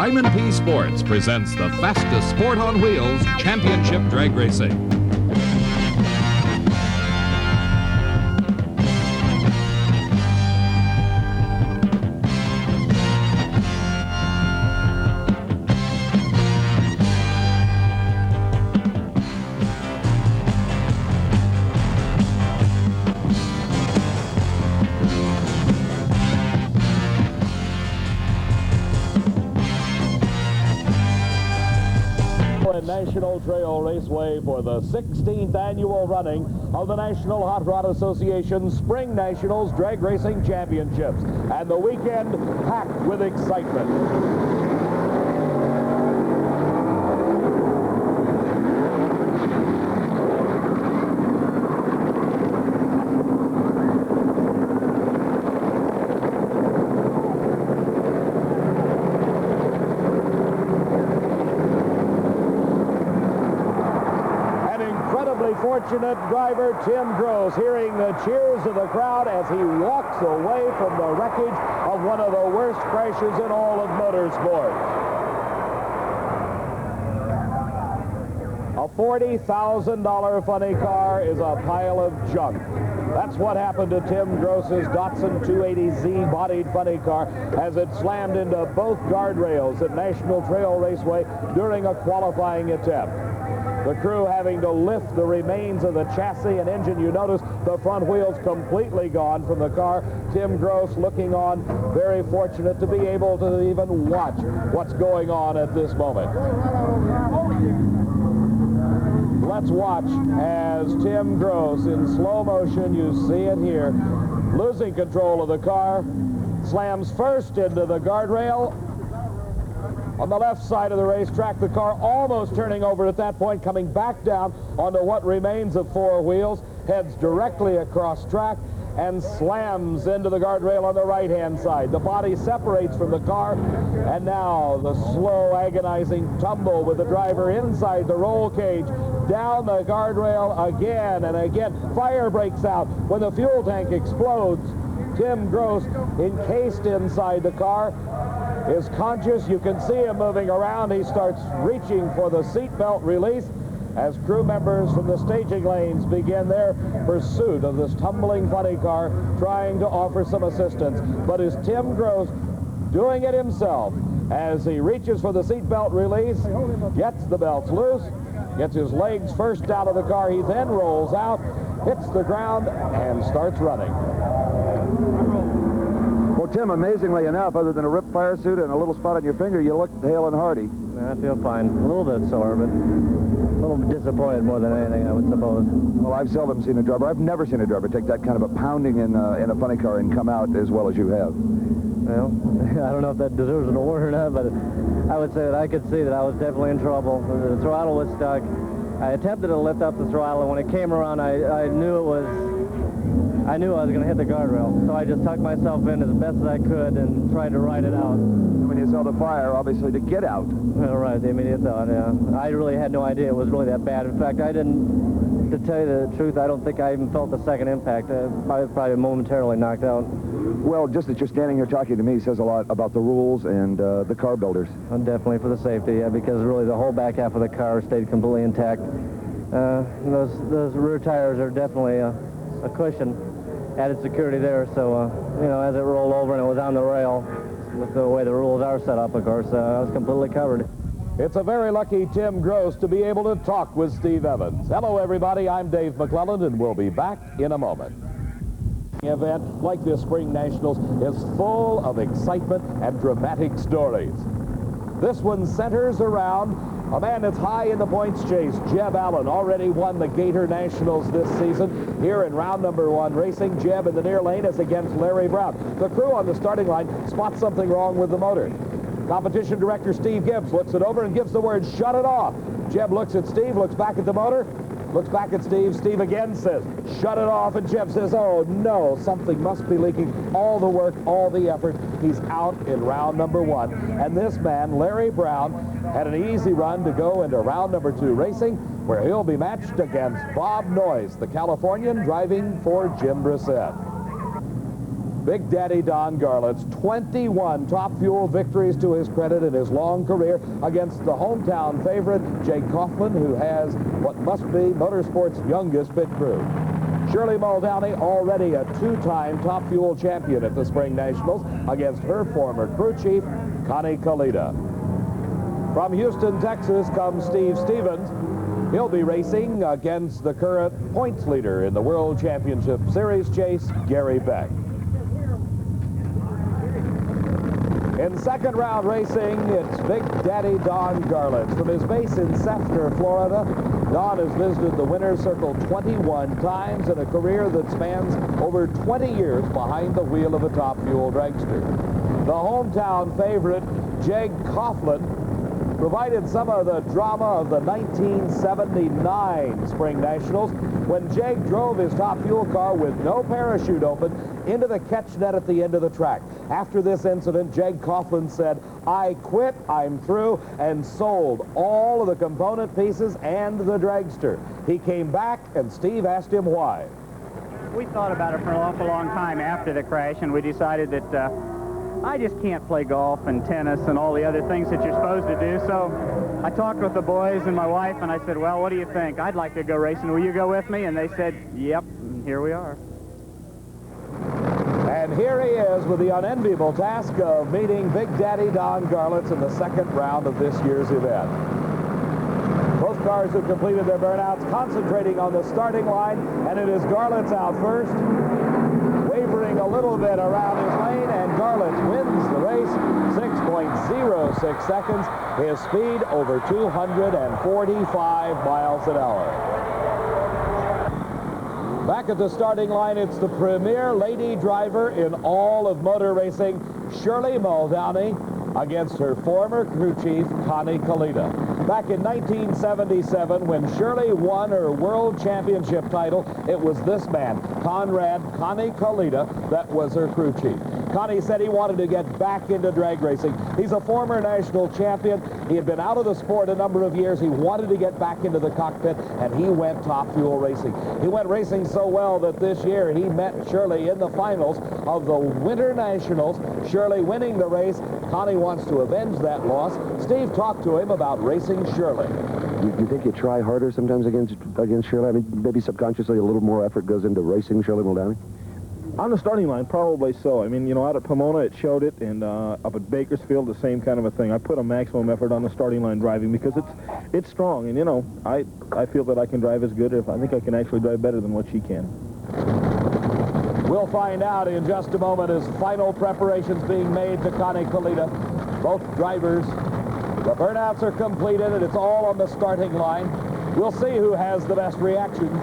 Diamond P Sports presents the fastest sport on wheels, championship drag racing. National Trail Raceway for the 16th annual running of the National Hot Rod Association Spring Nationals Drag Racing Championships, and the weekend packed with excitement. Fortunate driver Tim Grose hearing the cheers of the crowd as he walks away from the wreckage of one of the worst crashes in all of motorsport. A $40,000 funny car is a pile of junk. That's what happened to Tim Grose's Datsun 280Z bodied funny car as it slammed into both guardrails at National Trail Raceway during a qualifying attempt. The crew having to lift the remains of the chassis and engine. You notice the front wheels completely gone from the car. Tim Grose looking on, very fortunate to be able to even watch what's going on at this moment. Let's watch as Tim Grose, in slow motion, you see it here, losing control of the car, slams first into the guardrail. On the left side of the racetrack, the car almost turning over at that point, coming back down onto what remains of four wheels, heads directly across track and slams into the guardrail on the right-hand side. The body separates from the car, and now the slow, agonizing tumble with the driver inside the roll cage, down the guardrail again and again. Fire breaks out when the fuel tank explodes. Tim Grose, encased inside the car, is conscious. You can see him moving around. He starts reaching for the seatbelt release as crew members from the staging lanes begin their pursuit of this tumbling funny car, trying to offer some assistance. But is Tim Grose doing it himself as he reaches for the seatbelt release, gets the belts loose, gets his legs first out of the car. He then rolls out, hits the ground, and starts running. Well, Tim, amazingly enough, other than a ripped fire suit and a little spot on your finger, you look hale and hearty. I feel fine. A little bit sore, but a little disappointed more than anything, I would suppose. Well, I've seldom seen a driver. I've never seen a driver take that kind of a pounding in a funny car and come out as well as you have. Well, I don't know if that deserves an award or not, but I would say that I could see that I was definitely in trouble. The throttle was stuck. I attempted to lift up the throttle, and when it came around, I knew I was going to hit the guardrail, so I just tucked myself in as best as I could and tried to ride it out. When you saw the fire, obviously, to get out. Well, right, the immediate thought, yeah. I really had no idea it was really that bad. In fact, to tell you the truth, I don't think I even felt the second impact. I was probably momentarily knocked out. Well, just that you're standing here talking to me says a lot about the rules and the car builders. And definitely for the safety, yeah, because really the whole back half of the car stayed completely intact. Those rear tires are definitely a cushion. Added security there, so you know, as it rolled over and it was on the rail, with the way the rules are set up, of course, I was completely covered. It's a very lucky Tim Grose to be able to talk with Steve Evans. Hello, everybody. I'm Dave McClelland, and we'll be back in a moment. An event like this Spring Nationals is full of excitement and dramatic stories. This one centers around a man that's high in the points chase. Jeb Allen already won the Gator Nationals this season. Here in round number one racing, Jeb in the near lane is against Larry Brown. The crew on the starting line spots something wrong with the motor. Competition director Steve Gibbs looks it over and gives the word, shut it off. Jeb looks at Steve, looks back at the motor, looks back at Steve. Steve again says, shut it off. And Jeb says, oh no, something must be leaking. All the work, all the effort. He's out in round number one. And this man, Larry Brown, had an easy run to go into round number two racing, where he'll be matched against Bob Noyes, the Californian driving for Jim Brissett. Big Daddy Don Garlett's 21 top fuel victories to his credit in his long career against the hometown favorite, Jake Kaufman, who has what must be motorsport's youngest pit crew. Shirley Muldowney, already a two-time top fuel champion at the Spring Nationals, against her former crew chief, Connie Kalita. From Houston, Texas, comes Steve Stevens. He'll be racing against the current points leader in the World Championship Series chase, Gary Beck. In second round racing, it's Big Daddy Don Garlett. From his base in Sefner, Florida, Don has visited the winner's circle 21 times in a career that spans over 20 years behind the wheel of a top fuel dragster. The hometown favorite, Jake Kaufman, provided some of the drama of the 1979 Spring Nationals when Jake drove his top fuel car with no parachute open into the catch net at the end of the track. After this incident, Jake Kaufman said, "I quit, I'm through," and sold all of the component pieces and the dragster. He came back, and Steve asked him why. We thought about it for an awful long time after the crash, and we decided that I just can't play golf and tennis and all the other things that you're supposed to do. So I talked with the boys and my wife, and I said, well, what do you think? I'd like to go racing. Will you go with me? And they said, yep, and here we are. And here he is with the unenviable task of meeting Big Daddy Don Garlett in the second round of this year's event. Both cars have completed their burnouts, concentrating on the starting line, and it is Garlett's out first, wavering a little bit around his lane, and Garlett wins the race, 6.06 seconds, his speed over 245 miles an hour. Back at the starting line, it's the premier lady driver in all of motor racing, Shirley Muldowney, against her former crew chief, Connie Kalita. Back in 1977, when Shirley won her world championship title, it was this man, Connie Kalita, that was her crew chief. Connie said he wanted to get back into drag racing. He's a former national champion. He had been out of the sport a number of years. He wanted to get back into the cockpit, and he went top fuel racing. He went racing so well that this year he met Shirley in the finals of the Winter Nationals. Shirley winning the race. Connie wants to avenge that loss. Steve talked to him about racing Shirley. You think you try harder sometimes against Shirley? I mean, maybe subconsciously a little more effort goes into racing Shirley Muldowney? On the starting line, probably so. I mean, you know, out at Pomona, it showed it, and up at Bakersfield, the same kind of a thing. I put a maximum effort on the starting line driving because it's strong, and, you know, I feel that I can drive as good, if I think I can actually drive better than what she can. We'll find out in just a moment as final preparations being made to Connie Kalita. Both drivers, the burnouts are completed, and it's all on the starting line. We'll see who has the best reactions.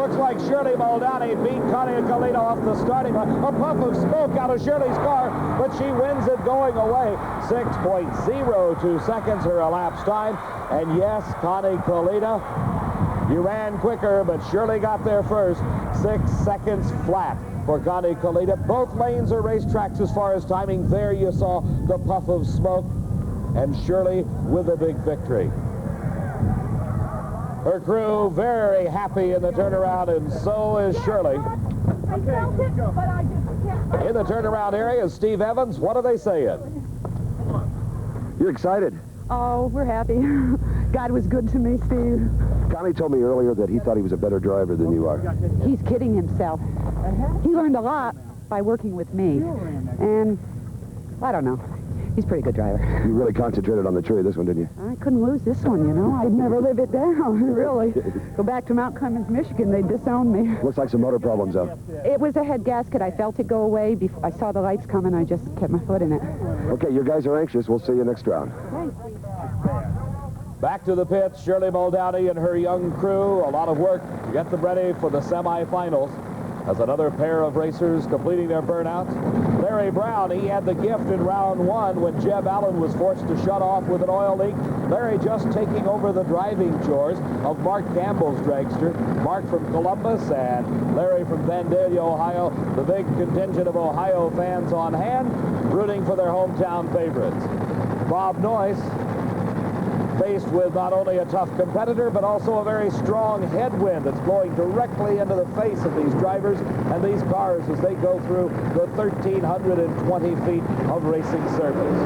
Looks like Shirley Muldowney beat Connie Kalita off the starting line. A puff of smoke out of Shirley's car, but she wins it going away. 6.02 seconds her elapsed time. And yes, Connie Kalita, you ran quicker, but Shirley got there first. 6 seconds flat for Connie Kalita. Both lanes are racetracks as far as timing. There you saw the puff of smoke, and Shirley with a big victory. Her crew very happy in the turnaround, and so is Shirley. In the turnaround area is Steve Evans. What are they saying? You're excited? Oh, we're happy. God was good to me, Steve. Connie told me earlier that he thought he was a better driver than you are. He's kidding himself. He learned a lot by working with me. And I don't know. He's a pretty good driver. You really concentrated on the tree this one, didn't you? I couldn't lose this one, you know. I'd never live it down, really. Go back to Mount Clemens, Michigan, they'd disown me. Looks like some motor problems, though. It was a head gasket. I felt it go away. I saw the lights coming. I just kept my foot in it. Okay, you guys are anxious. We'll see you next round. Back to the pits, Shirley Muldowney and her young crew. A lot of work to get them ready for the semifinals. As another pair of racers completing their burnouts. Larry Brown, he had the gift in round one when Jeb Allen was forced to shut off with an oil leak. Larry just taking over the driving chores of Mark Campbell's dragster. Mark from Columbus and Larry from Vandalia, Ohio. The big contingent of Ohio fans on hand, rooting for their hometown favorites. Bob Noyce faced with not only a tough competitor, but also a very strong headwind that's blowing directly into the face of these drivers and these cars as they go through the 1,320 feet of racing surface.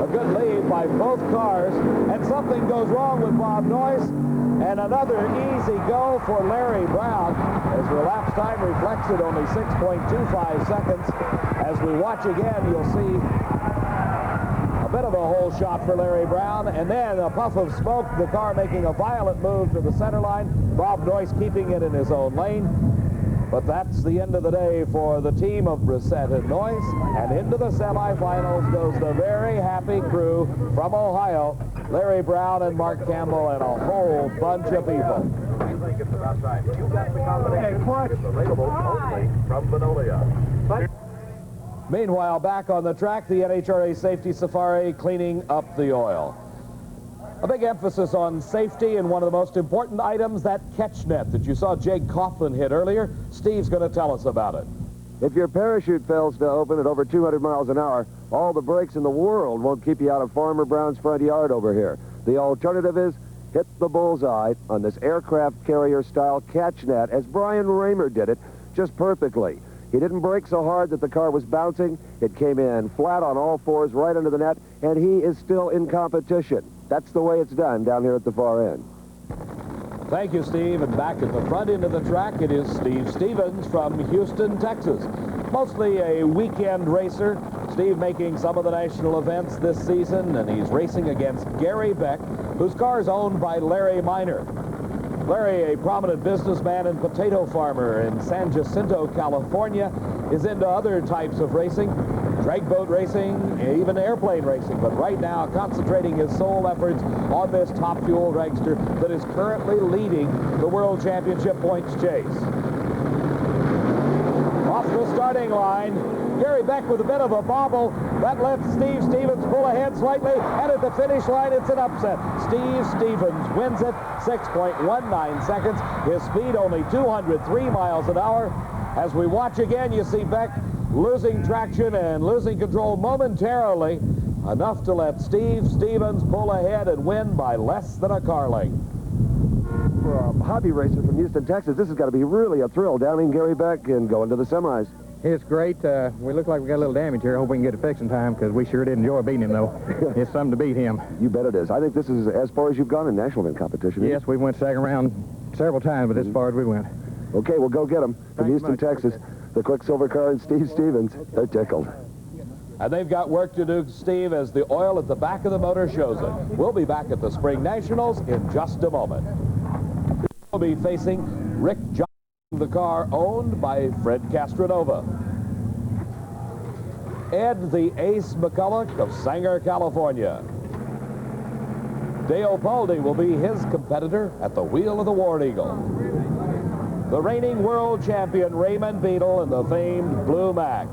A good lead by both cars, and something goes wrong with Bob Noyce, and another easy go for Larry Brown as the elapsed time reflects it, only 6.25 seconds. As we watch again, you'll see a bit of a hole shot for Larry Brown, and then a puff of smoke, the car making a violent move to the center line, Bob Noyce keeping it in his own lane. But that's the end of the day for the team of Brissett and Noyce, and into the semifinals goes the very happy crew from Ohio, Larry Brown and Mark Campbell and a whole bunch of people. I think it's about time. You got the combination is available only from Manolia. Meanwhile, back on the track, the NHRA Safety Safari cleaning up the oil. A big emphasis on safety, and one of the most important items, that catch net that you saw Jake Coughlin hit earlier. Steve's going to tell us about it. If your parachute fails to open at over 200 miles an hour, all the brakes in the world won't keep you out of Farmer Brown's front yard over here. The alternative is hit the bullseye on this aircraft carrier-style catch net, as Brian Raymer did it just perfectly. He didn't brake so hard that the car was bouncing. It came in flat on all fours right under the net, and he is still in competition. That's the way it's done down here at the far end. Thank you, Steve. And back at the front end of the track, it is Steve Stevens from Houston, Texas. Mostly a weekend racer. Steve making some of the national events this season, and he's racing against Gary Beck, whose car is owned by Larry Miner. Larry, a prominent businessman and potato farmer in San Jacinto, California, is into other types of racing, drag boat racing, even airplane racing, but right now concentrating his sole efforts on this top fuel dragster that is currently leading the World Championship points chase. Off the starting line, Gary Beck with a bit of a bobble. That lets Steve Stevens pull ahead slightly, and at the finish line, it's an upset. Steve Stevens wins it, 6.19 seconds. His speed only 203 miles an hour. As we watch again, you see Beck losing traction and losing control momentarily, enough to let Steve Stevens pull ahead and win by less than a car length. For a hobby racer from Houston, Texas, this has got to be really a thrill, downing Gary Beck and going to the semis. It's great. We look like we got a little damage here. I hope we can get it fixed in time, because we sure did enjoy beating him, though. It's something to beat him. You bet it is. I think this is as far as you've gone in national event competition. Yes, we went second round several times, but as far as we went. Okay, well, go get them. From Houston, Texas, the Quicksilver car and Steve Stevens. They're tickled. And they've got work to do, Steve, as the oil at the back of the motor shows it. We'll be back at the Spring Nationals in just a moment. We'll be facing Rick Johnson, the car owned by Fred Castronova. Ed the Ace McCulloch of Sanger, California. Dale Baldy will be his competitor at the wheel of the War Eagle. The reigning world champion Raymond Beadle in the famed Blue Max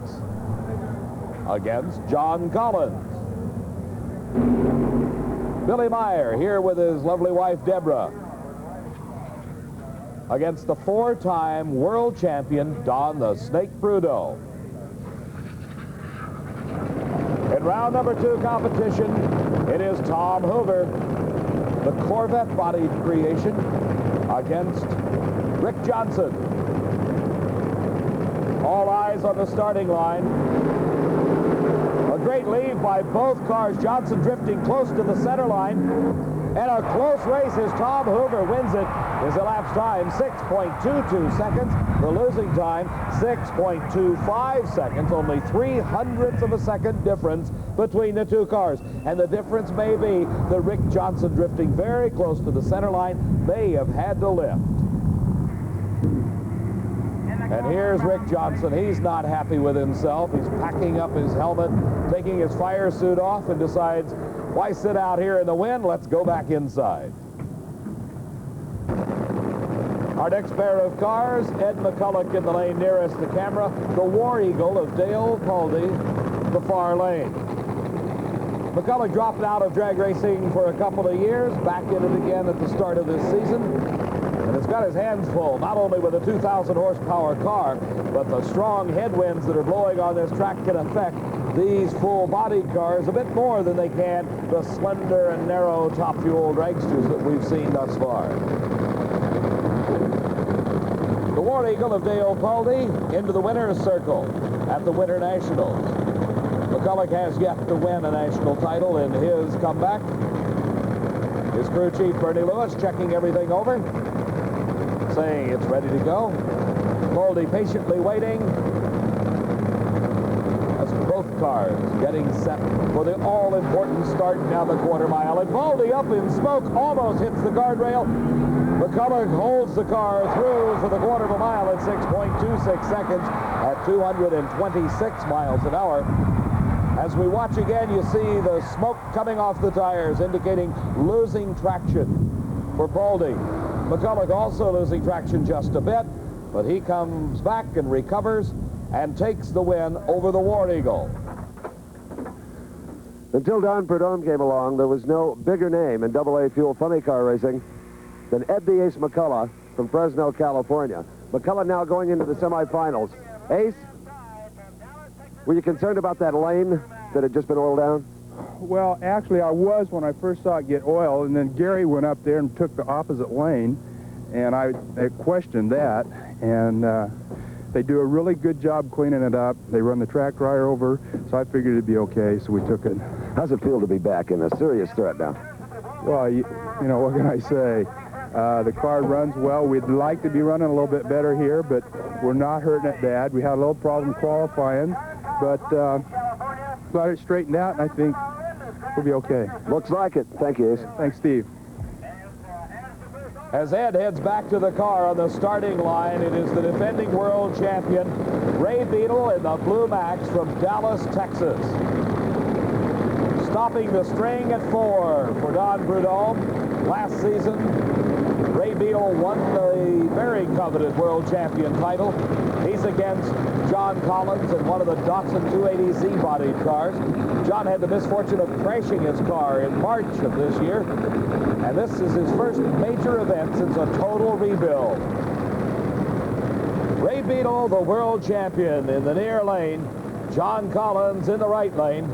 against John Collins. Billy Meyer here with his lovely wife Deborah against the four-time world champion Don the Snake Prudhomme. In round number 2 competition, it is Tom Hoover, the Corvette-bodied creation, against Rick Johnson. All eyes on the starting line. A great lead by both cars. Johnson drifting close to the center line. And a close race as Tom Hoover wins it. His elapsed time, 6.22 seconds. The losing time, 6.25 seconds. Only 0.03 of a second difference between the two cars. And the difference may be that Rick Johnson, drifting very close to the center line, may have had to lift. And here's Rick Johnson. He's not happy with himself. He's packing up his helmet, taking his fire suit off, and decides, why sit out here in the wind? Let's go back inside. Our next pair of cars, Ed McCulloch in the lane nearest the camera, the War Eagle of Dale Baldy, the far lane. McCulloch dropped out of drag racing for a couple of years, back in it again at the start of this season, and has got his hands full, not only with a 2,000 horsepower car, but the strong headwinds that are blowing on this track can affect these full-body cars a bit more than they can the slender and narrow top-fueled dragsters that we've seen thus far. The War Eagle of Dale Pulde into the winner's circle at the Winter Nationals. McCulloch has yet to win a national title in his comeback. His crew chief, Bernie Lewis, checking everything over, saying it's ready to go. Pulde patiently waiting as both cars getting set for the all-important start down the quarter mile. And Pulde up in smoke, almost hits the guardrail. McCulloch holds the car through for the quarter of a mile at 6.26 seconds at 226 miles an hour. As we watch again, you see the smoke coming off the tires, indicating losing traction for Pulde. McCulloch also losing traction just a bit, but he comes back and recovers and takes the win over the War Eagle. Until Don Prudhomme came along, there was no bigger name in AA fuel funny car racing than Ed the Ace McCulloch from Fresno, California. McCulloch now going into the semifinals. Ace, were you concerned about that lane that had just been oiled down? Well, actually, I was when I first saw it get oiled, and then Gary went up there and took the opposite lane, and I questioned that, and they do a really good job cleaning it up. They run the track dryer over, so I figured it'd be okay, so we took it. How's it feel to be back in a serious threat now? Well, you know, what can I say? The car runs well. We'd like to be running a little bit better here, but we're not hurting it bad. We had a little problem qualifying, but got it straightened out, and I think we'll be okay. Looks like it. Thank you, Ace. Thanks, Steve. As Ed heads back to the car on the starting line, it is the defending world champion, Ray Beadle in the Blue Max from Dallas, Texas. Stopping the string at 4 for Don Prudhomme. Last season, Ray Beadle won the very coveted world champion title. He's against John Collins in one of the Datsun 280Z bodied cars. John had the misfortune of crashing his car in March of this year, and this is his first major event since a total rebuild. Ray Beadle, the world champion, in the near lane. John Collins in the right lane.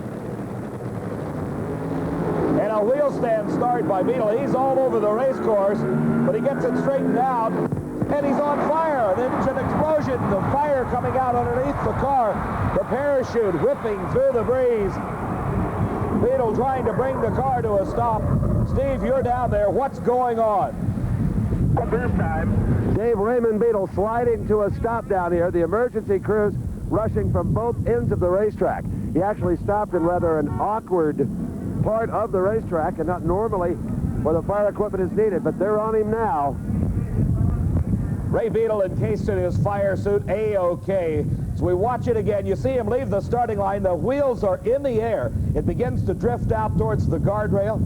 And a wheel stand start by Beadle. He's all over the race course, but he gets it straightened out, and he's on fire. An engine explosion, the fire coming out underneath the car, the parachute whipping through the breeze. Beadle trying to bring the car to a stop. Steve, you're down there. What's going on? This time, Dave, Raymond Beadle sliding to a stop down here. The emergency crews rushing from both ends of the racetrack. He actually stopped in rather an awkward part of the racetrack and not normally where the fire equipment is needed, but they're on him now. Ray Beadle encased in his fire suit, A-OK. As we watch it again, you see him leave the starting line. The wheels are in the air. It begins to drift out towards the guardrail.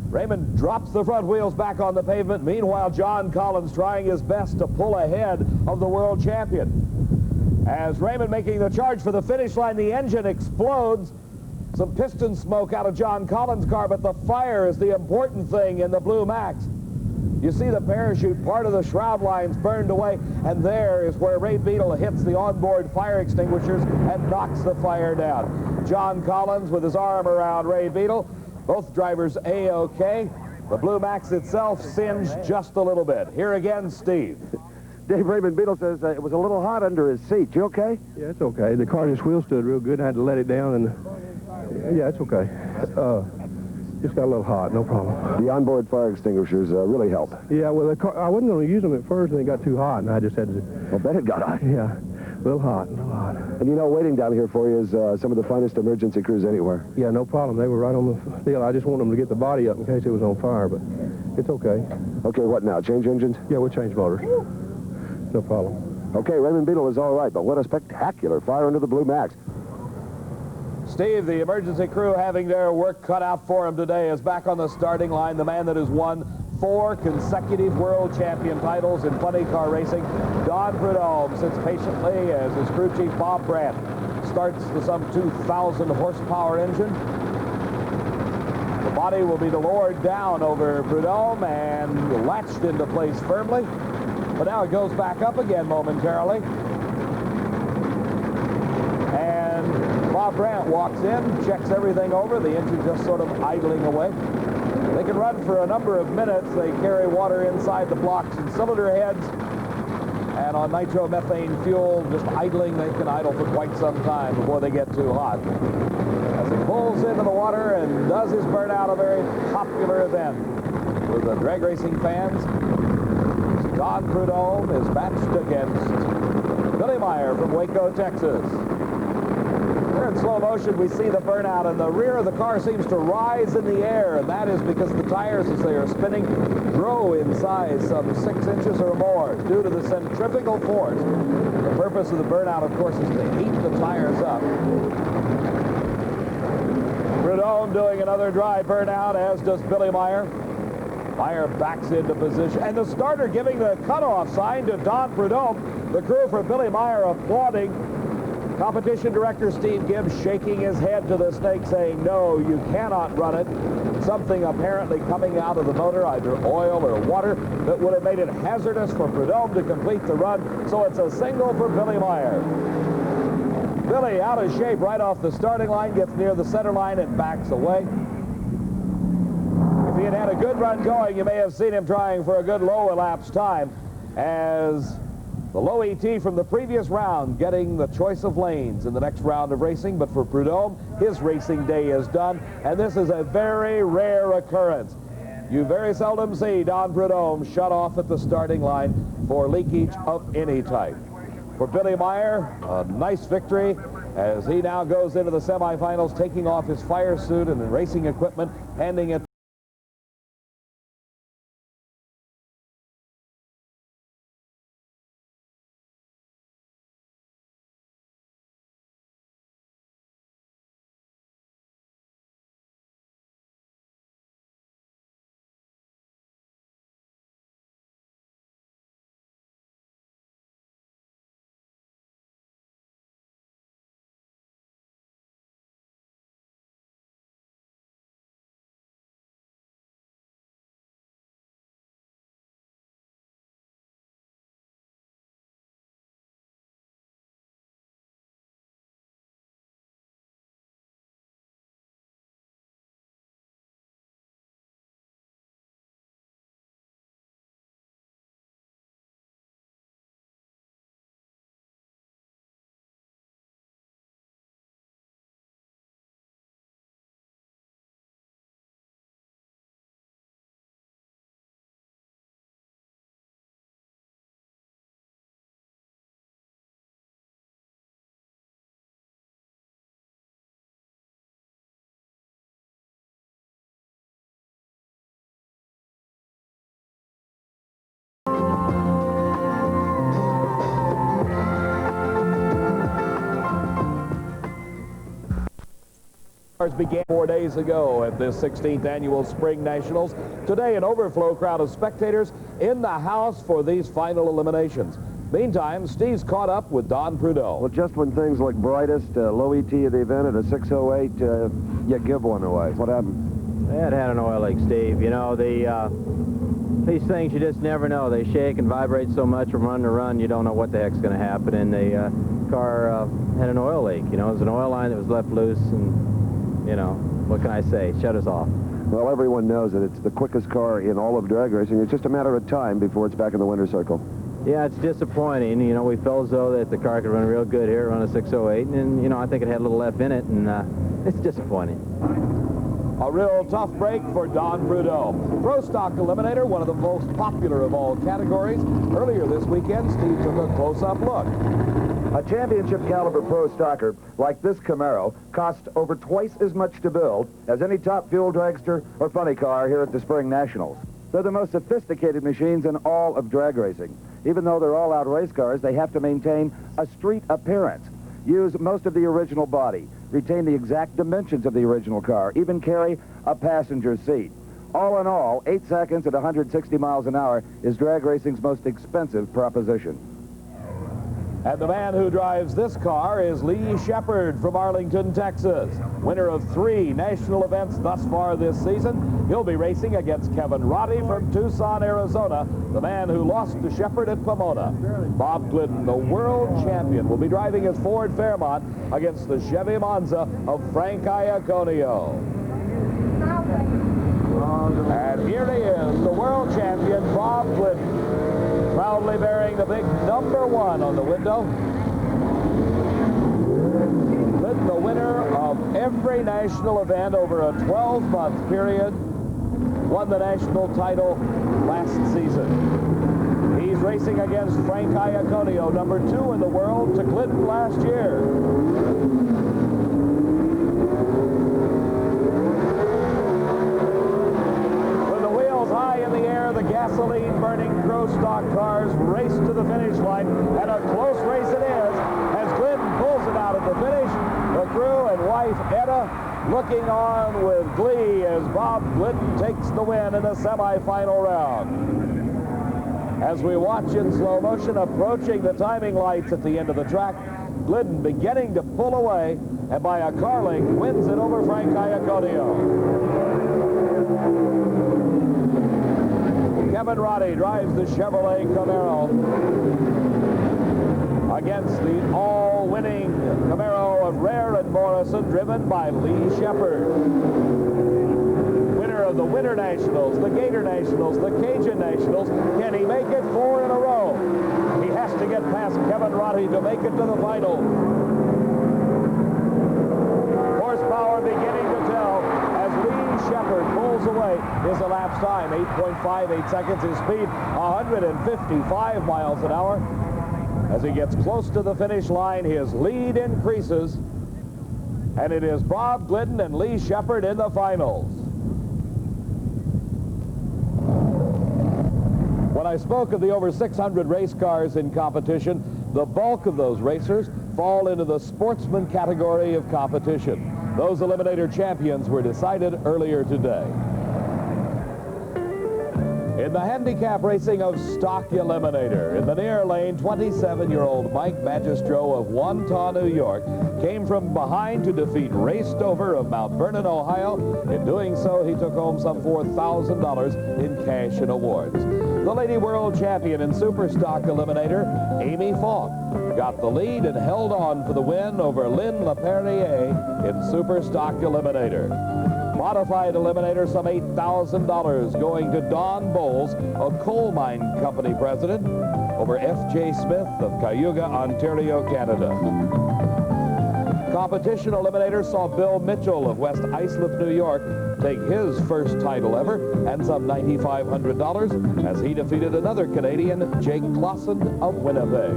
Raymond drops the front wheels back on the pavement. Meanwhile, John Collins trying his best to pull ahead of the world champion. As Raymond making the charge for the finish line, the engine explodes. Some piston smoke out of John Collins' car, but the fire is the important thing in the Blue Max. You see the parachute, part of the shroud lines burned away, and there is where Ray Beadle hits the onboard fire extinguishers and knocks the fire down. John Collins with his arm around Ray Beadle. Both drivers A-OK. The Blue Max itself singed just a little bit. Here again, Steve. Dave, Raymond Beadle says it was a little hot under his seat. You okay? Yeah, it's okay. The car just wheel stood real good. I had to let it down, and yeah, it's okay. Just got a little hot, no problem. The onboard fire extinguishers really help. Yeah, well, the car, I wasn't going to use them at first, and it got too hot, and I just had to... I bet it got hot. Yeah, a little hot, a little hot. And you know, waiting down here for you is some of the finest emergency crews anywhere. Yeah, no problem. They were right on the field. I just want them to get the body up in case it was on fire, but it's okay. Okay, what now? Change engines? Yeah, we'll change motors. No problem. Okay, Raymond Beadle is all right, but what a spectacular fire under the Blue Max. Steve, the emergency crew having their work cut out for him today is back on the starting line. The man that has won 4 consecutive world champion titles in funny car racing. Don Prudhomme sits patiently as his crew chief Bob Brandt starts the some 2,000 horsepower engine. The body will be lowered down over Prudhomme and latched into place firmly. But now it goes back up again momentarily. And Bob Brandt walks in, checks everything over. The engine just sort of idling away. They can run for a number of minutes. They carry water inside the blocks and cylinder heads. And on nitromethane fuel, just idling, they can idle for quite some time before they get too hot. As he pulls into the water and does his burnout, a very popular event with the drag racing fans. Don Prudhomme is matched against Billy Meyer from Waco, Texas. Here in slow motion, we see the burnout, and the rear of the car seems to rise in the air, and that is because the tires, as they are spinning, grow in size some 6 inches or more due to the centrifugal force. The purpose of the burnout, of course, is to heat the tires up. Prudhomme doing another dry burnout, as does Billy Meyer. Meyer backs into position, and the starter giving the cutoff sign to Don Prudhomme. The crew for Billy Meyer applauding. Competition director Steve Gibbs shaking his head to the snake, saying, no, you cannot run it. Something apparently coming out of the motor, either oil or water, that would have made it hazardous for Prudhomme to complete the run. So it's a single for Billy Meyer. Billy out of shape right off the starting line, gets near the center line and backs away. If he had had a good run going, you may have seen him trying for a good low elapsed time, as the low ET from the previous round getting the choice of lanes in the next round of racing. But for Prudhomme, his racing day is done, and this is a very rare occurrence. You very seldom see Don Prudhomme shut off at the starting line for leakage of any type. For Billy Meyer, a nice victory as he now goes into the semifinals, taking off his fire suit and racing equipment, handing it began 4 days ago at this 16th annual Spring Nationals. Today, an overflow crowd of spectators in the house for these final eliminations. Meantime, Steve's caught up with Don Prudhomme. Well, just when things look brightest, low ET of the event at a 608, you give one away. What happened? It had an oil leak, Steve. You know, these things you just never know. They shake and vibrate so much from run to run, you don't know what the heck's going to happen. And the car had an oil leak. You know, it was an oil line that was left loose, and you know, what can I say? Shut us off. Well, everyone knows that it's the quickest car in all of drag racing. It's just a matter of time before it's back in the winner's circle. Yeah, it's disappointing. You know, we felt as though that the car could run real good here, run a 608, and, you know, I think it had a little F in it, and it's disappointing. A real tough break for Don Prudhomme. Pro Stock Eliminator, one of the most popular of all categories. Earlier this weekend, Steve took a close-up look. A championship caliber pro stocker like this Camaro cost over twice as much to build as any top fuel dragster or funny car here at the Spring Nationals. They're the most sophisticated machines in all of drag racing. Even though they're all-out race cars, they have to maintain a street appearance, use most of the original body, retain the exact dimensions of the original car, even carry a passenger seat. All in all, 8 seconds at 160 miles an hour is drag racing's most expensive proposition. And the man who drives this car is Lee Shepard from Arlington, Texas. Winner of 3 national events thus far this season. He'll be racing against Kevin Rotty from Tucson, Arizona, the man who lost to Shepard at Pomona. Bob Glidden, the world champion, will be driving his Ford Fairmont against the Chevy Monza of Frank Iaconio. And here he is, the world champion, Bob Glidden, proudly bearing the big #1 on the window. Glidden, the winner of every national event over a 12-month period, won the national title last season. He's racing against Frank Iaconio, #2 in the world, to Glidden last year. High in the air, the gasoline-burning Pro Stock cars race to the finish line, and a close race it is as Glidden pulls it out at the finish. The crew and wife Etta looking on with glee as Bob Glidden takes the win in the semifinal round. As we watch in slow motion, approaching the timing lights at the end of the track, Glidden beginning to pull away, and by a car length wins it over Frank Iaconio. Kevin Rotty drives the Chevrolet Camaro against the all-winning Camaro of Rare and Morrison, driven by Lee Shepard. Winner of the Winter Nationals, the Gator Nationals, the Cajun Nationals. Can he make it 4 in a row? He has to get past Kevin Rotty to make it to the final. Horsepower beginning to tell as Lee Shepard pulls away. His elapsed time, 8.58 seconds. His speed, 155 miles an hour. As he gets close to the finish line, his lead increases. And it is Bob Glidden and Lee Shepard in the finals. When I spoke of the over 600 race cars in competition, the bulk of those racers fall into the sportsman category of competition. Those Eliminator champions were decided earlier today. In the handicap racing of Stock Eliminator, in the near lane, 27-year-old Mike Magistro of Wantagh, New York, came from behind to defeat Ray Stover of Mount Vernon, Ohio. In doing so, he took home some $4,000 in cash and awards. The Lady World Champion in Super Stock Eliminator, Amy Faulk, got the lead and held on for the win over Lynn LaPerriere in Super Stock Eliminator. Modified Eliminator, some $8,000 going to Don Bowles, a coal mine company president, over F.J. Smith of Cayuga, Ontario, Canada. Competition Eliminator saw Bill Mitchell of West Islip, New York, take his first title ever and some $9,500 as he defeated another Canadian, Jake Clausen of Winnipeg.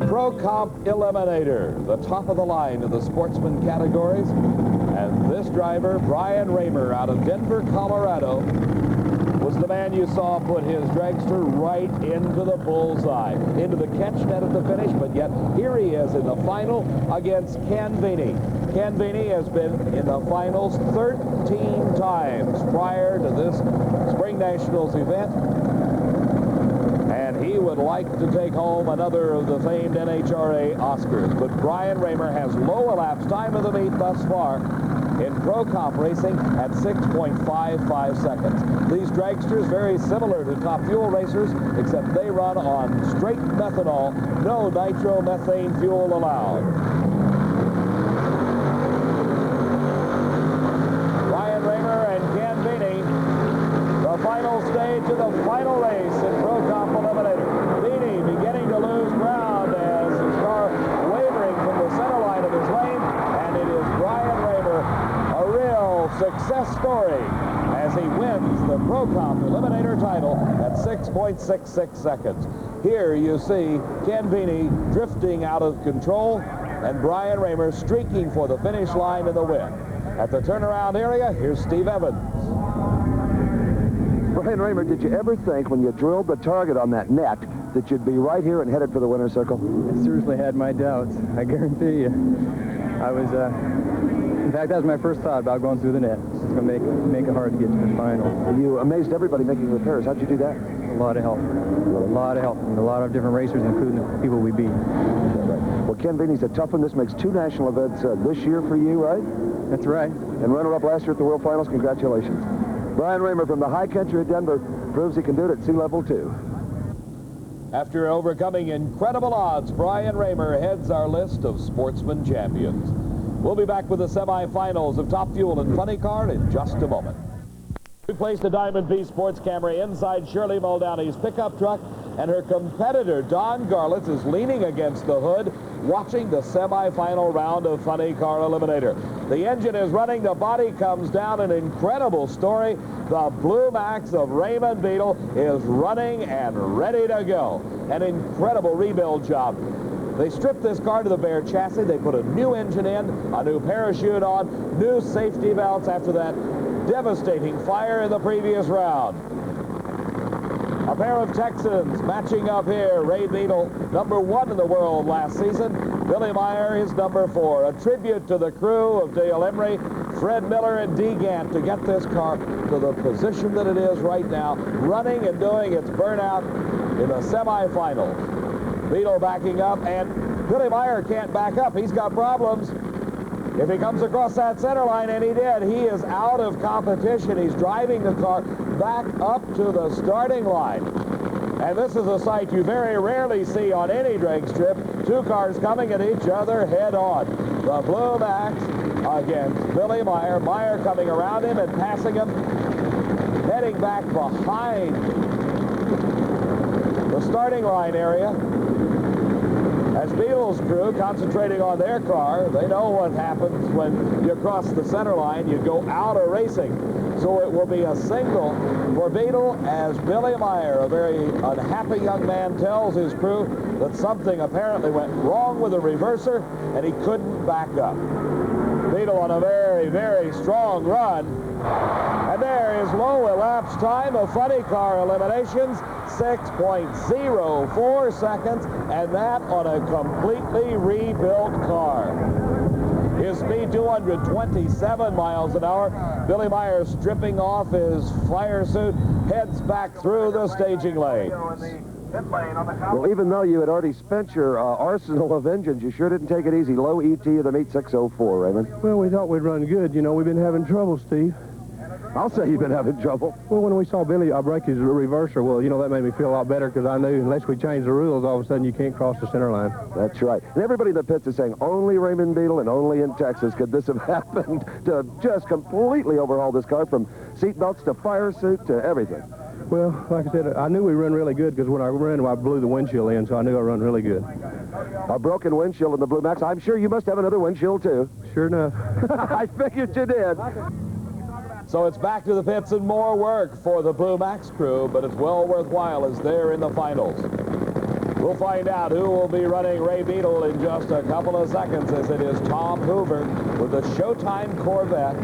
Pro Comp Eliminator, the top of the line in the sportsman categories. And this driver, Brian Raymer, out of Denver, Colorado, was the man you saw put his dragster right into the bullseye, into the catch net at the finish, but yet here he is in the final against Ken Vini. Ken Vini has been in the finals 13 times prior to this Spring Nationals event. And he would like to take home another of the famed NHRA Oscars. But Brian Raymer has low elapsed time of the meet thus far in Pro Comp racing at 6.55 seconds. These dragsters very similar to Top Fuel racers, except they run on straight methanol, no nitromethane fuel allowed. Brian Raymer and Ken Vini, the final stage of the final race in Pro Comp Eliminator. Vini beginning to lose ground as his car wavering from the center line of his lane, and it is Brian Raymer, a real success story, as he wins the Pro Comp Eliminator title at 6.66 seconds. Here you see Ken Vini drifting out of control and Brian Raymer streaking for the finish line in the win. At the turnaround area, here's Steve Evans. Brian Raymer, did you ever think when you drilled the target on that net that you'd be right here and headed for the winner's circle? I seriously had my doubts. I guarantee you. I was, in fact, that was my first thought about going through the net. It's going to make it hard to get to the final. You amazed everybody making repairs. How'd you do that? A lot of help. A lot of help from a lot of different racers, including the people we beat. Well, Ken Viney's a tough one. This makes 2 national events this year for you, right? That's right. And runner-up last year at the World Finals. Congratulations. Brian Raymer from the high country of Denver proves he can do it at sea level, too. After overcoming incredible odds, Brian Raymer heads our list of sportsman champions. We'll be back with the semifinals of Top Fuel and Funny Car in just a moment. We placed the Diamond V Sports camera inside Shirley Muldowney's pickup truck, and her competitor, Don Garlitz, is leaning against the hood, watching the semifinal round of Funny Car Eliminator. The engine is running, the body comes down, an incredible story. The Blue Max of Raymond Beadle is running and ready to go. An incredible rebuild job. They stripped this car to the bare chassis. They put a new engine in, a new parachute on, new safety belts after that devastating fire in the previous round. A pair of Texans matching up here. Ray Beadle, #1 in the world last season. Billy Meyer is #4. A tribute to the crew of Dale Emery, Fred Miller, and Dee Gant to get this car to the position that it is right now, running and doing its burnout in the semifinals. Beadle backing up, and Billy Meyer can't back up. He's got problems. If he comes across that center line, and he did, he is out of competition. He's driving the car back up to the starting line. And this is a sight you very rarely see on any drag strip. 2 cars coming at each other head on. The Blue Max against Billy Meyer. Meyer coming around him and passing him, heading back behind the starting line area. As Beadle's crew concentrating on their car, they know what happens when you cross the center line. You go out of racing. So it will be a single for Beadle as Billy Meyer, a very unhappy young man, tells his crew that something apparently went wrong with the reverser and he couldn't back up. Beadle on a very, very strong run. And there is low elapsed time of Funny Car eliminations, 6.04 seconds, and that on a completely rebuilt car. His speed 227 miles an hour. Billy Meyer stripping off his fire suit, heads back through the staging lanes. Well, even though you had already spent your arsenal of engines, you sure didn't take it easy. Low ET of the meet 604, Raymond. Well, we thought we'd run good. You know, we've been having trouble, Steve. I'll say you've been having trouble. Well, when we saw Billy break his reverser, well, you know, that made me feel a lot better because I knew unless we changed the rules, all of a sudden you can't cross the center line. That's right. And everybody in the pits is saying only Raymond Beadle and only in Texas could this have happened to just completely overhaul this car from seat belts to fire suit to everything. Well, like I said, I knew we run really good because when I ran, I blew the windshield in, so I knew I run really good. A broken windshield in the Blue Max. I'm sure you must have another windshield, too. Sure enough. I figured you did. So it's back to the pits and more work for the Blue Max crew, but it's well worthwhile as they're in the finals. We'll find out who will be running Ray Beadle in just a couple of seconds, as it is Tom Hoover with the Showtime Corvette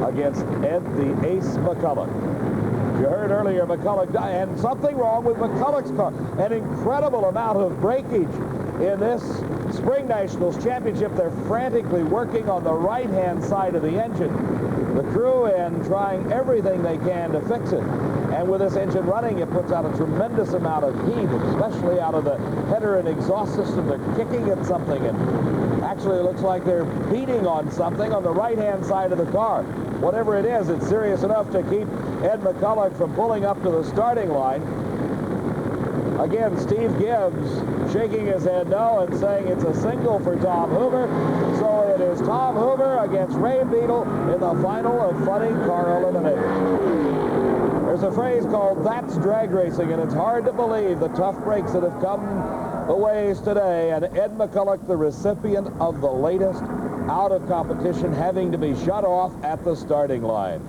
against Ed the Ace McCulloch. You heard earlier McCulloch, and something wrong with McCulloch's car. An incredible amount of breakage in this Spring Nationals Championship. They're frantically working on the right-hand side of the engine. The crew in trying everything they can to fix it. And with this engine running, it puts out a tremendous amount of heat, especially out of the header and exhaust system. They're kicking at something, and actually it looks like they're beating on something on the right-hand side of the car. Whatever it is, it's serious enough to keep Ed McCulloch from pulling up to the starting line. Again, Steve Gibbs shaking his head no and saying it's a single for Tom Hoover. So it is Tom Hoover against Ray Beadle in the final of Funny Car Eliminator. There's a phrase called "that's drag racing," and it's hard to believe the tough breaks that have come the ways today, and Ed McCulloch, the recipient of the latest out of competition, having to be shut off at the starting line.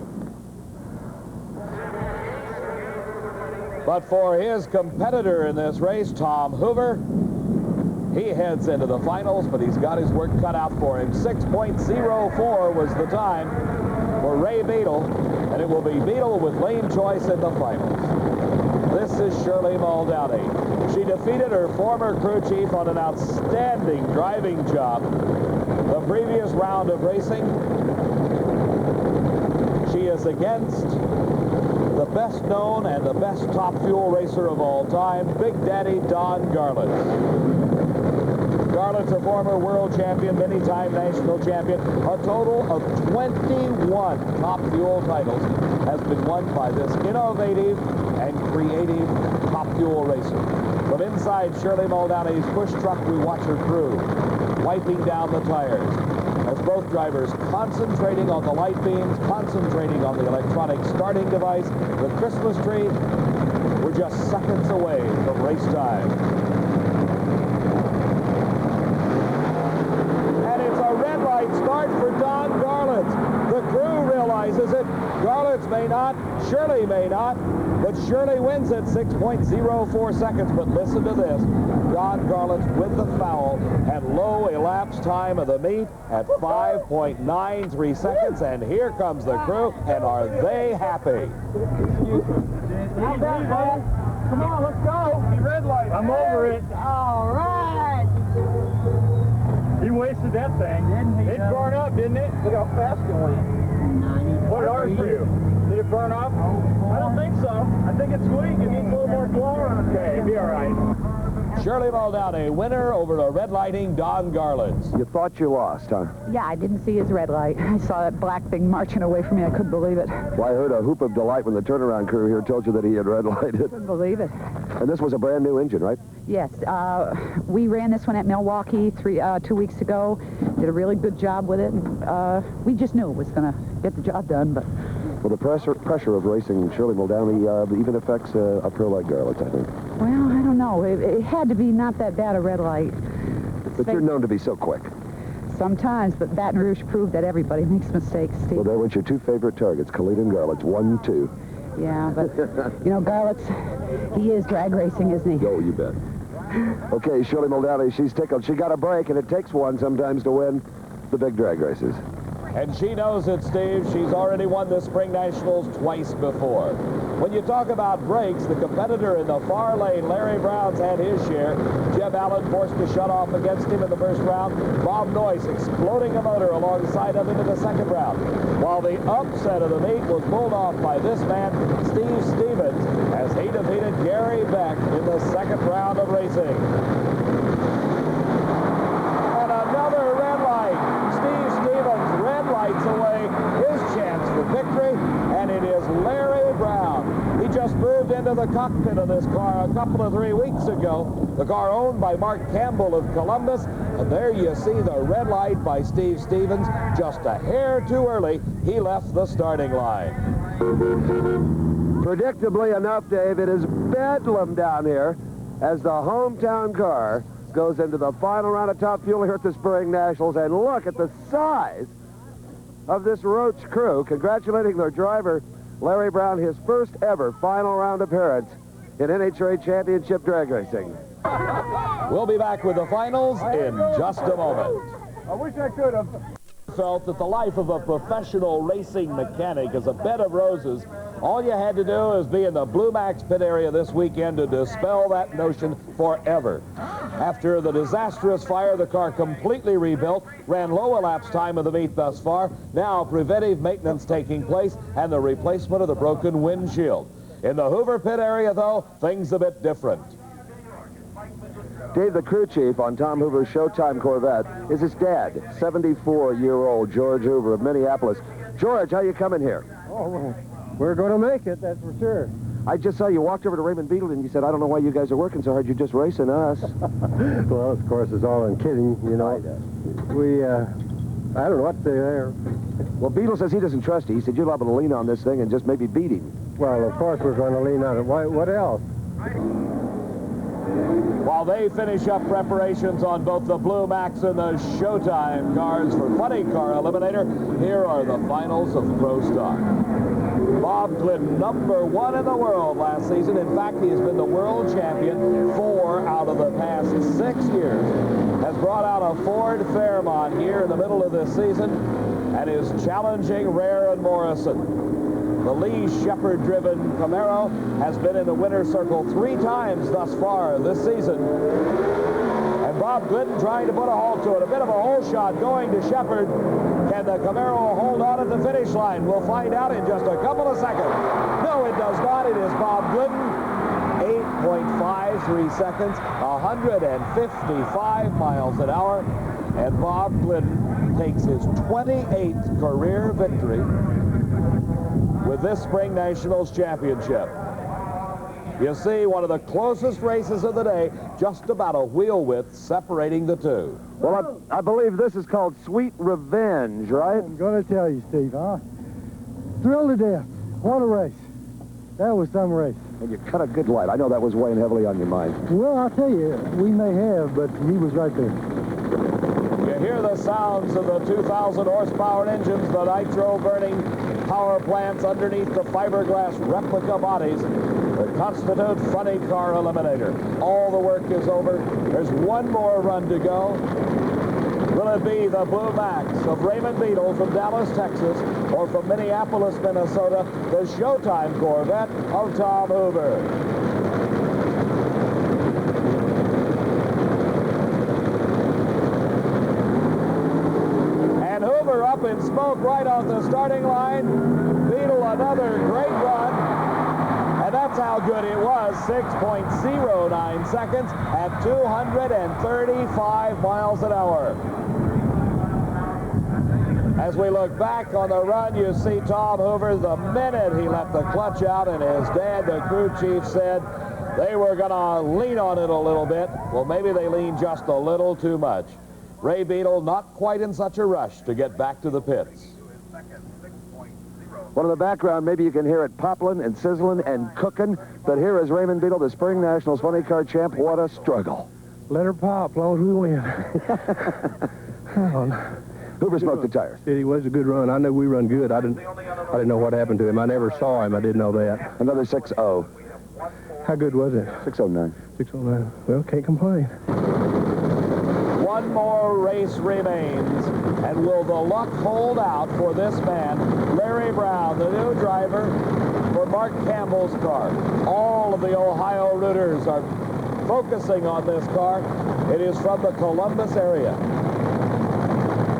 But for his competitor in this race, Tom Hoover, he heads into the finals, but he's got his work cut out for him. 6.04 was the time for Ray Beadle, and it will be Beadle with lane choice in the finals. This is Shirley Muldowney. She defeated her former crew chief on an outstanding driving job the previous round of racing. She is against the best known and the best top fuel racer of all time, Big Daddy Don Garlits. Garlits, a former world champion, many-time national champion. A total of 21 top fuel titles has been won by this innovative and creative top fuel racer. From inside Shirley Muldowney's push truck, we watch her crew wiping down the tires as both drivers concentrating on the light beams, concentrating on the electronic starting device. The Christmas tree, we're just seconds away from race time. Red light start for Don Garlits. The crew realizes it. Garlits may not, Shirley may not, but Shirley wins at 6.04 seconds. But listen to this. Don Garlits with the foul had low elapsed time of the meet at 5.93 seconds. And here comes the crew, and are they happy? How's that, man? Come on, let's go. Red light. I'm over it. All right. He wasted that thing. It burned up, didn't it? Look how fast it went. What did ours do? Did it burn up? I don't think so. I think it's sweet. It needs a little more flour on it. Okay, it'll be all right. Shirley Muldowney, winner over a red lighting Don Garlits. You thought you lost, huh? Yeah, I didn't see his red light. I saw that black thing marching away from me. I couldn't believe it. Well, I heard a whoop of delight when the turnaround crew here told you that he had red lighted. Couldn't believe it. And this was a brand new engine, right? Yes, we ran this one at Milwaukee 2 weeks ago. Did a really good job with it. We just knew it was going to get the job done, but... Well, the pressure of racing Shirley Muldowney even affects a pro like Garlits, I think. Well, I don't know. It had to be not that bad a red light. But you're known to be so quick. Sometimes, but Baton Rouge proved that everybody makes mistakes, Steve. Well, there went your two favorite targets, Khalid and Garlits, 1-2. Yeah, but, you know, Garlits, he is drag racing, isn't he? Oh, you bet. Okay, Shirley Muldowney, she's tickled. She got a break, and it takes one sometimes to win the big drag races. And she knows it, Steve. She's already won the Spring Nationals twice before. When you talk about breaks, the competitor in the far lane, Larry Brown's had his share. Jeb Allen forced to shut off against him in the first round. Bob Noyce exploding a motor alongside of him in the second round. While the upset of the meet was pulled off by this man, Steve Stevens, as he defeated Gary Beck in the second round of racing. And another red light. Steve Stevens red lights away his chance for victory, and it is Larry Brown. He just moved into the cockpit of this car a couple of 3 weeks ago. The car owned by Mark Campbell of Columbus, and there you see the red light by Steve Stevens. Just a hair too early, he left the starting line. Predictably enough, Dave, it is bedlam down here as the hometown car goes into the final round of top fuel here at the Spring Nationals. And look at the size of this Roach crew, congratulating their driver, Larry Brown, his first ever final round appearance in NHRA Championship drag racing. We'll be back with the finals in just a moment. I wish I could have. Felt that the life of a professional racing mechanic is a bed of roses. All you had to do is be in the Blue Max pit area this weekend to dispel that notion forever. After the disastrous fire, the car completely rebuilt, ran low elapsed time of the meet thus far. Now preventive maintenance taking place and the replacement of the broken windshield. In the Hoover pit area, though, things a bit different. Dave, the crew chief on Tom Hoover's Showtime Corvette is his dad, 74-year-old George Hoover of Minneapolis. George, how you coming here? Oh, we're going to make it, that's for sure. I just saw you walked over to Raymond Beadle and you said, I don't know why you guys are working so hard, you're just racing us. Well, of course, it's all in kidding, you know. I don't know what they're... Well, Beadle says he doesn't trust you. He said you're liable to lean on this thing and just maybe beat him. Well, of course we're going to lean on it. What else? While they finish up preparations on both the Blue Max and the Showtime cars for Funny Car Eliminator, here are the finals of Pro Stock. Bob Glidden, #1 in the world last season. In fact, he has been the world champion 4 out of the past 6 years. Has brought out a Ford Fairmont here in the middle of this season and is challenging Rare and Morrison. The Lee Shepard-driven Camaro has been in the winner's circle 3 times thus far this season. And And Bob Glidden trying to put a halt to it. A bit of a hole shot going to Shepard. Can the Camaro hold on at the finish line? We'll find out in just a couple of seconds. No, it does not. It is Bob Glidden. 8.53 seconds, 155 miles an hour. And Bob Glidden takes his 28th career victory with this Spring Nationals championship. You see, one of the closest races of the day, just about a wheel width separating the two. Well, I believe this is called Sweet Revenge, right? I'm going to tell you, Steve, huh? Thrilled to death. What a race. That was some race. And you cut a good light. I know that was weighing heavily on your mind. Well, I'll tell you, we may have, but he was right there. You hear the sounds of the 2,000 horsepower engines, the nitro-burning power plants underneath the fiberglass replica bodies that constitute funny car Eliminator. All the work is over. There's one more run to go. Will it be the Blue Max of Raymond Beadle from Dallas, Texas, or from Minneapolis, Minnesota, the Showtime Corvette of Tom Hoover? And Hoover up in smoke right off the starting line. Beadle another great run. And that's how good it was, 6.09 seconds at 235 miles an hour. As we look back on the run, you see Tom Hoover, the minute he let the clutch out, and his dad, the crew chief, said they were going to lean on it a little bit. Well, maybe they leaned just a little too much. Ray Beadle not quite in such a rush to get back to the pits. Well, in the background, maybe you can hear it popping and sizzling and cooking. But here is Raymond Beadle, the Spring Nationals funny car champ. What a struggle. Let her pop, as long as we win. Hoover smoked the tires. It was a good run. I knew we run good. I didn't know what happened to him. I never saw him. I didn't know that. Another 6.0. How good was it? 6.09. 6.09. Well, can't complain. One more race remains. And will the luck hold out for this man, Larry Brown, the new driver for Mark Campbell's car? All of the Ohio rooters are focusing on this car. It is from the Columbus area.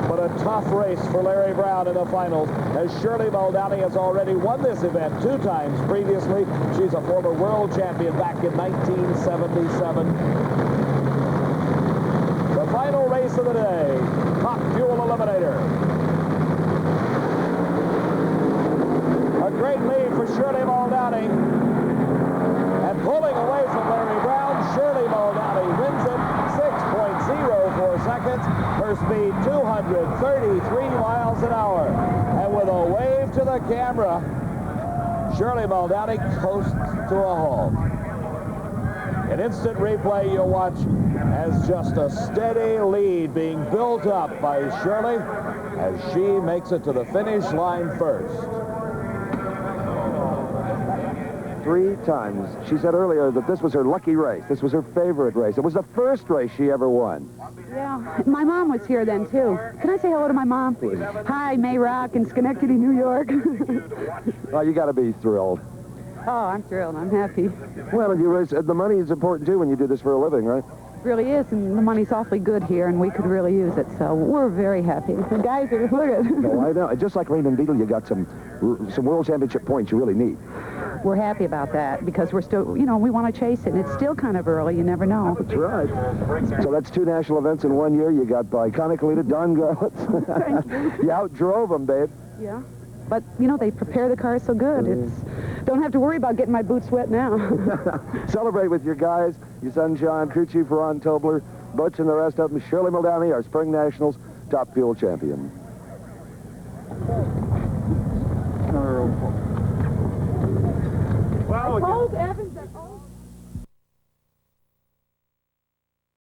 But a tough race for Larry Brown in the finals, as Shirley Muldowney has already won this event 2 times previously. She's a former world champion back in 1977. The final race of the day, Top Fuel Eliminator. A great lead for Shirley Muldowney. And pulling away from Larry Brown, Shirley Muldowney wins it 6.04 seconds. Her speed 233 miles an hour. And with a wave to the camera, Shirley Muldowney coasts to a halt. An instant replay you'll watch as just a steady lead being built up by Shirley as she makes it to the finish line first. 3 times. She said earlier that this was her lucky race. This was her favorite race. It was the first race she ever won. Yeah, my mom was here then, too. Can I say hello to my mom? Please. Hi, May Rock in Schenectady, New York. Oh, you got to be thrilled. Oh, I'm thrilled. I'm happy. Well, you race, the money is important, too, when you do this for a living, right? It really is, and the money's awfully good here, and we could really use it, so we're very happy. The guys are, look at it. No, I know. Just like Raymond Beadle, you got some World Championship points you really need. We're happy about that because we're still, you know, we want to chase it. And it's still kind of early. You never know. That's right. So that's 2 national events in 1 year. You got by iconic leader Don Prudhomme. Thank you. You outdrove them, babe. Yeah. But, you know, they prepare the cars so good. It's don't have to worry about getting my boots wet now. Celebrate with your guys, your son John, crew chief Ron Tobler, Butch and the rest of them. Shirley Muldowney, our Spring Nationals Top Fuel champion. Well, Evans